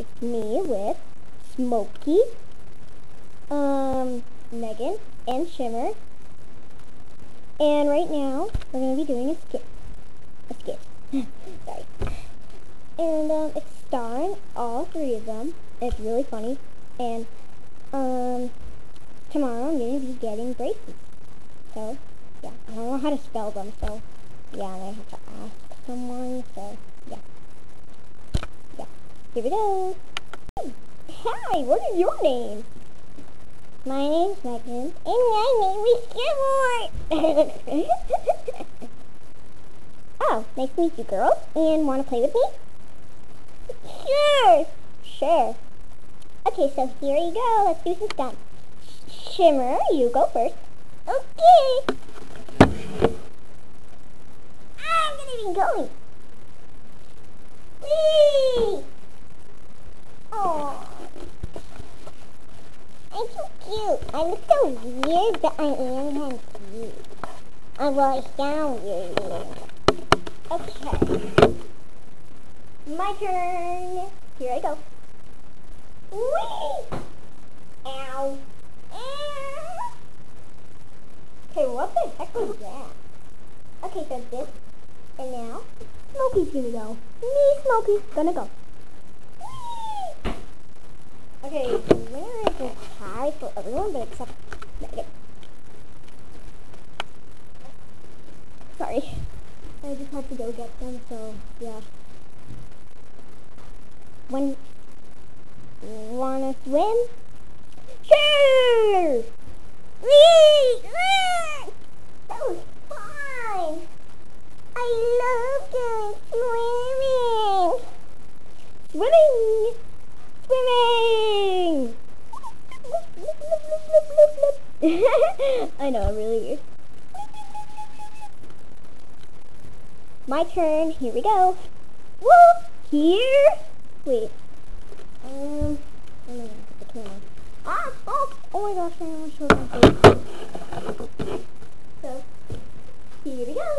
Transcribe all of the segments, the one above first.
It's me with Smokey, Megan, and Shimmer. And right now, we're going to be doing a skit. Sorry. And, it's starring all three of them. It's really funny. And, tomorrow I'm going to be getting braces. So, yeah, I don't know how to spell them, so, yeah, I might have to ask someone, so, yeah. Here we go. Hey, hi, what is your name? My name's Megan, and my name is Skimmer. Oh, nice to meet you, girls. And want to play with me? Sure. Okay, so here you go. Let's do some stunts. Shimmer, you go first. Okay. I'm gonna be going. Whee! Oh, I'm so cute. I look so weird, but I am kind of cute. Well, I sound weird. Okay. My turn. Here I go. Whee! Ow. Ow. Okay, what the heck was that? Okay, so this, and now, Smokey's gonna go. Me, Smokey's gonna go. Whee! Okay, so where is the tie for everyone, but except Megan? Sorry. I just have to go get them, so, yeah. Wanna swim? Sure! Whee! That was fun! I love going swimming! Swimming! I know, I'm really weird. My turn. Here we go. Woo! Here. Wait. I'm gonna put the camera. Oh my gosh! I almost showed my face. So here we go.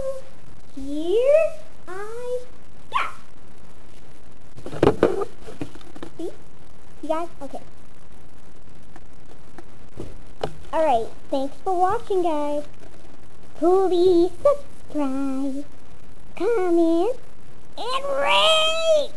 Here I go. See? You guys? Okay. All right. Thanks for watching, guys. Please subscribe, comment, and rate!